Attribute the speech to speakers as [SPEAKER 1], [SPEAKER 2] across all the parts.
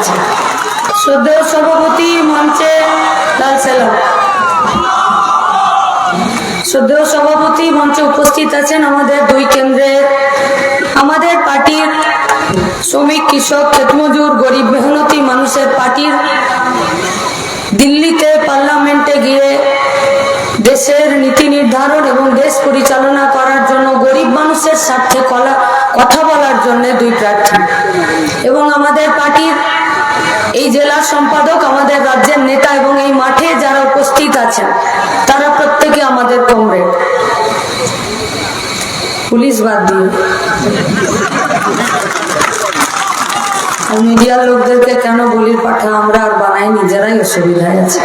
[SPEAKER 1] আছে। শ্রদ্ধেয় সভাপতি মঞ্চে লাল সালাম। শ্রদ্ধেয় সভাপতি মঞ্চে উপস্থিত আছেন আমাদের দুই কেন্দ্রের, আমাদের পার্টির শ্রমিক, কৃষক, ক্ষেতমজুর, গরিব মেহনতি মানুষের পার্টির দিল্লিতে পার্লামেন্টে গিয়ে দেশের নীতি নির্ধারণ এবং দেশ পরিচালনা করার জন্য গরিব মানুষের স্বার্থে কথা বলার জন্য দুই প্রার্থী, এবং আমাদের পার্টির এই জেলার সম্পাদক, আমাদের রাজ্যের নেতা এবং এই মাঠে যারা উপস্থিত আছেন তারা প্রত্যেকে আমাদের কমরেড, পুলিশ বাদ দিয়ে। মিডিয়ার লোকদেরকে কেন বলির পাঠা আমরা আর বানাই, নিজেরাই অসুবিধায় আছে।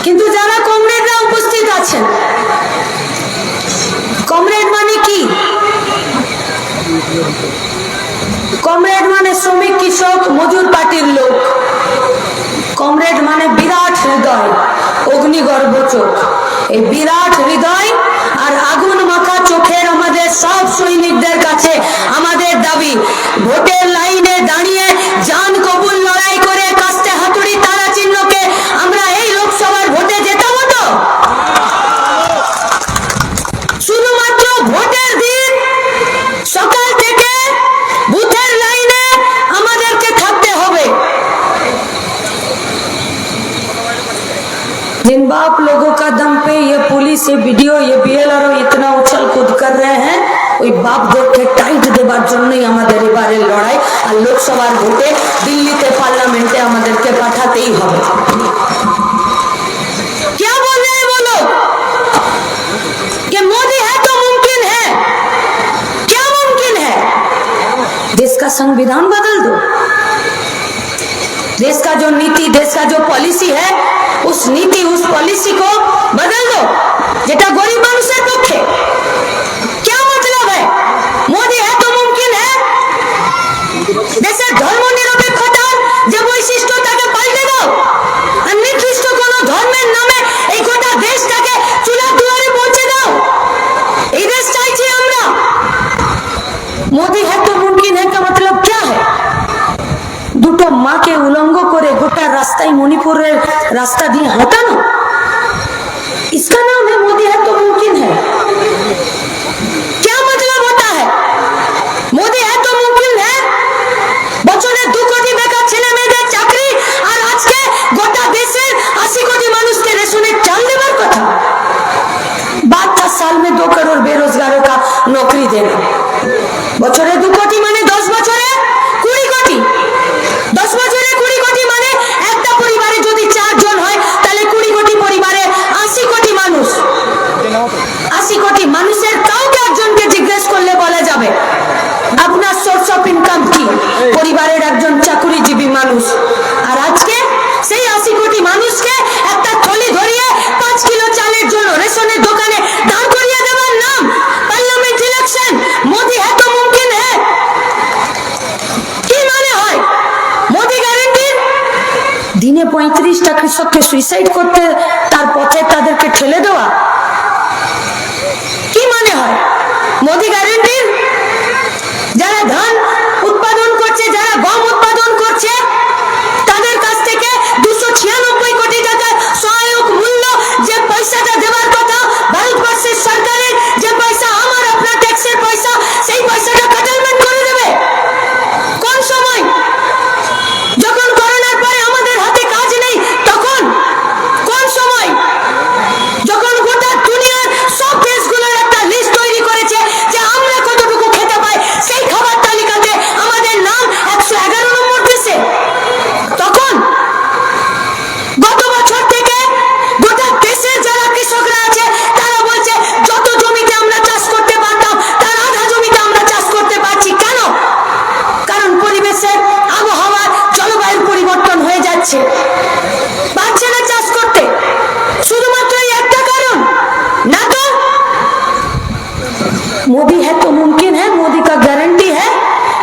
[SPEAKER 1] কিন্তু যারা কমরেডরা উপস্থিত আছেন, কমরেড মানে কি? কমরেড মানে শ্রমিক, কৃষক, মজুর পার্টির লোক। কমরেড মানে বিরাট হৃদয়, অগ্নিগর্ভ চোখ। এই বিরাট হৃদয় আর আগুন মাখা চোখের আমাদের সব সৈনিকদের কাছে আমাদের দাবি, ভোটের লাইনে দাঁড়িয়ে জান কবুল লড়াই করে কাস্তে হাতুড়ি তারা চিহ্নকে আমরা এই লোকসভার ভোটে জেতাবো তো? শুধুমাত্র ভোটের দিন সকাল থেকে বুথের লাইনে আমাদেরকে থাকতে হবে। जिन बाप लोगों का दम पे ये पुलिस, ये वीडियो, ये बीएलआरओ इतना उछल कूद कर रहे हैं, ওই বাপদেরকে টাইট দেবার জন্যই আমাদের এবারে লড়াই। আর লোকসভার ভোটে দিল্লিতে পার্লামেন্টে আমাদেরকে পাঠাতেই হবে। क्या बोल रहे हैं वो लोग कि मोदी है तो मुमकिन है? क्या मुमकिन है? देश का संविधान बदल दो, देश का जो नीति, देश का जो पॉलिसी है, उस नीति, उस पॉलिसी को बदल दो যেটা গরিব মানুষের পক্ষে। क्या मतलब है? मोदी है तो मुमकिन है? দেশের ধর্মনিরপেক্ষতার যে বৈশিষ্ট্য তাকে পাল্টে দাও, আর নির্দিষ্ট কোন ধর্মের নামে এই গোটা দেশটাকে চুলার দুয়ারে পৌঁছে দাও। এই দেশ চাইছি আমরা। मोदी है तो मुमकिन है का मतलब क्या है? দুটো মাকে উলঙ্গ করে গোটা রাস্তায় মণিপুরের রাস্তা দিয়ে হাঁটানো, इसका नाम है मोदी है तो मुमकिन है? क्या मतलब होता है मोदी है तो मुमकिन है? বছরে 2 কোটি বেকার ছেলে মেয়েদের চাকরি, আর আজকে গোটা দেশের 80 কোটি মানুষকে রেশনের চাল দেবার কথা। 72 साल में 2 करोड़ बेरोजगारों का नौकरी देना। বছরে 2 কোটি মানে 10 বছরে 20 কোটি। 10 বছরে 20 কোটি মানে একটা পরিবারে যদি 4 জন হয় তাহলে 20 কোটি পরিবারে 80 কোটি মানুষ। 80 কোটি মানুষের কাউকে একজনকে জিজ্ঞেস করলে বলা যাবে আপনার সোর্স অফ ইনকাম কি? পরিবারের একজন চাকরিজীবী মানুষ। আর আজকে সেই 80 কোটি মানুষকে একটা থলি ধরিয়ে 5 কিলো চালের জন্য রেশনের দোকানে দাঁড় করিয়ে দেওয়ার নাম পার্লামেন্ট ইলেকশন। মোদি হ্যাঁ তো মুমকিন হ্যাঁ কি মানে হয়? মোদি গ্যারান্টির দিনে 35টা কৃষককে সুইসাইড করতে তার পথে তাদেরকে ঠেলে দেওয়া কি মানে হয়? মোদি গ্যারান্টির যারা ধান উৎপাদন করছে, যারা গম উৎপাদন করছে, তাদের কাছ থেকে 296 কোটি টাকা সহায়ক মূল্য যে পয়সাটা দেওয়ার কথা ভারতবর্ষের সরকারের, যে পয়সা আমার আপনার ট্যাক্সের পয়সা, সেই পয়সাটা কাটালমেন্ট করে দেবে। কোন সময়? যখন করোনার পরে আমাদের হাতে কাজ নেই তখন। কোন সময়? যখন গোটা দুনিয়ার সব দেশগুলোর একটা লিস্ট তৈরি করেছে যে আমরা কতটুকু খেতে পাই, সেই খাবার তালিকাতে আমাদের নাম 111 নম্বর দেশে। তখন গত বছর থেকে গোটা দেশের যারা কৃষকরা আছে তারা বলছে যত জমিতে আমরা চাষ করতে পারতাম তার আধা জমিতে আমরা চাষ করতে পারছি। কেন? কারণ পরিবেশের, আবহাওয়ার, জলবায়ুর পরিবর্তন হয়ে যাচ্ছে, পারছে না চাষ করতে। শুধুমাত্র এই একটা কারণ না তো? मोदी है तो मुमकिन है, मोदी का गारंटी है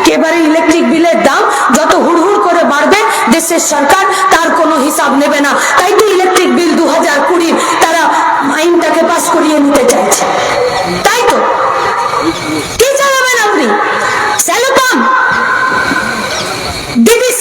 [SPEAKER 1] कि এবারে ইলেকট্রিক বিলের দাম যত হুড়হুড় করে বাড়বে দেশের সরকার তার কোনো হিসাব নেবে না। তাই তো ইলেকট্রিক বিল 2020 তারা আইনটাকে পাস করিয়ে নিতে চাইছে। তাই তো কি চালাবেন আপনি? স্যালো পাম্প, দিদির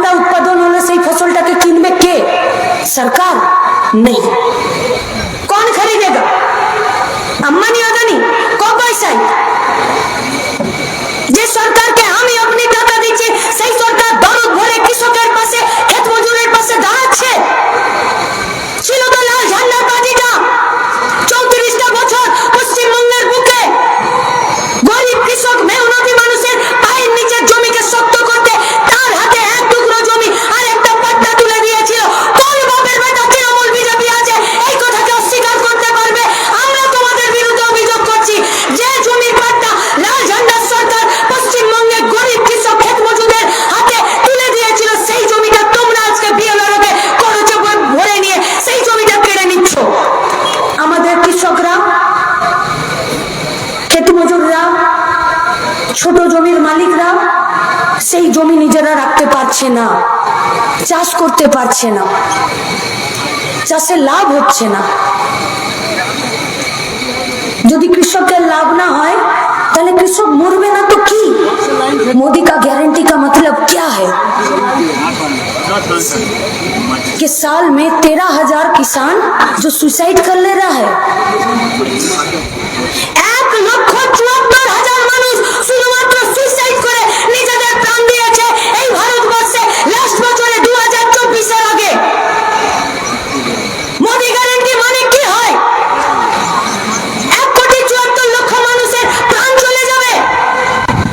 [SPEAKER 1] ज्यादा उत्पादन होले সেই ফসলটাকে কিনবে কে? सरकार नहीं। कौन खरीदेगा? अंबानी अदानी को पैसा যে সরকারকে আমি আপনি টাকা দিচ্ছি সেই সরকার দরদ ভরে কৃষকের পাশে ক্ষেত মজুরের পাশে দাঁড়াচ্ছে। ছিল তো লাল ঝান্ডার পার্টিটা 34টা বছর পশ্চিমবঙ্গের বুকে গরিব কৃষক মেহনতি মানুষের পায়ের নিচের জমিকে শক্ত করতে তার হাতে এক টুকরো জমি আর একটা পাট্টা তুলে দিয়েছিল। কোন বাপের বেটা তৃণমূল বিজেপি আছে এই কথাকে অস্বীকার করতে পারবে? আমরা তোমাদের বিরুদ্ধে অভিযোগ করছি যে জমির পাট্টা লাল ঝান্ডার সরকার পশ্চিমবঙ্গের গরিব কৃষক ক্ষেত মজুরদের হাতে তুলে দিয়েছিল, সেই জমিটা তোমরা আজকে বিএলআরকে করেছে ভরে নিয়ে সেই জমিটা কেড়ে নিচ্ছ। আমাদের কৃষকরা, ক্ষেত মজুররা, ছোট জমির মালিকরা সেই জমি নিজেরা রাখতে পারছে না, চাষ করতে পারছে না, চাষে লাভ হচ্ছে না। যদি কৃষকের লাভ না হয় তাহলে কৃষক মরবে না তো কি? मोदी का गारंटी का मतलब क्या है कि साल में 13,000 किसान जो सुसाइड कर ले रहा है। 1,74,000 মানুষ শুধুমাত্র সুইসাইড করে নিজেদের প্রাণ দিয়েছে এই ভারতবর্ষে লাস্ট বছরে 2024 এর আগে। মোদি গ্যারান্টি মানে কি হয়? 1,74,00,000 মানুষের প্রাণ চলে যাবে।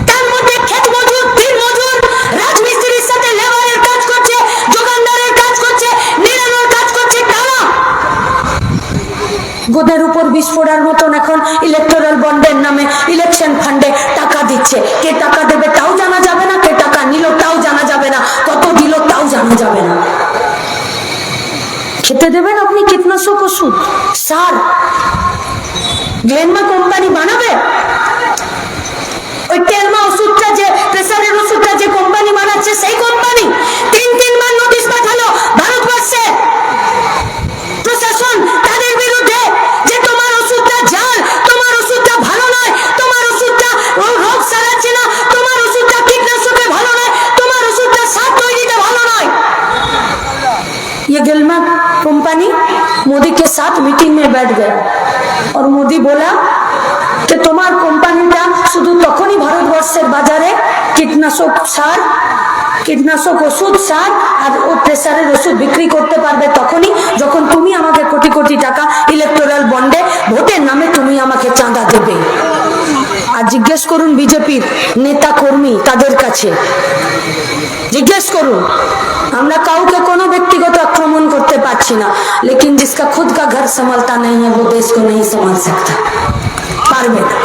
[SPEAKER 1] তার মধ্যে ক্ষেত মজুর, দিন মজুর, রাজমিস্ত্রির সাথে লেবারের কাজ করছে, দোকানদারের কাজ করছে, নিরানোর কাজ করছে তারা। গোদের উপর বিস্ফোরণের মতন এখন ইলেকটোরাল বন্ডের নামে ইলেকশন ফান্ডে টাকা দিচ্ছে। কে টাকা দেবে তাও জানা যাবে না, কে টাকা নিল তাও জানা যাবে না, কত দিল তাও জানা যাবে না। খেতে দেবেন আপনি কীটনাশক ওষুধ, সার? গ্লেনমা কোম্পানি বানাবে? ওই টেলমা ওষুধটা, যে প্রেসারের ওষুধটা যে কোম্পানি বানাচ্ছে সেই কোম্পানি 3-3বার নোটিশ পাঠালো ভারতবর্ষে প্রশাসন তাদের বিরুদ্ধে যে তোমার ওষুধটা জাল, তোমার ওষুধটা ভালো নয়, তোমার ওষুধটা রোগ সারাচ্ছে না, তোমার ওষুধটা কীটনাশকে ভালো নয়, তোমার ওষুধটা সার তৈরিতে ভালো নয়। ये गिलमा कंपनी मोदी के साथ मीटिंग में बैठ गया और मोदी बोला कि তোমার কোম্পানিটা শুধু তখনই ভারতবর্ষের বাজারে কীটনাশক সার, কীটনাশক ওষুধ, সার আর ও প্রেসারের ওষুধ বিক্রি করতে পারবে তখনই যখন তুমি আমাকে কোটি কোটি টাকা ইলেকটোরাল বন্ডে ভোটের নামে তুমি আমাকে চাঁদা দেবে। আর জিজ্ঞেস করুন বিজেপির নেতা কর্মী, তাদের কাছে জিজ্ঞেস করুন। আমরা কাউকে কোনো ব্যক্তিগত আক্রমণ করতে পারছি না, लेकिन जिसका खुद का घर संभलता नहीं है वो देश को नहीं संभाल सकता, पारবে না।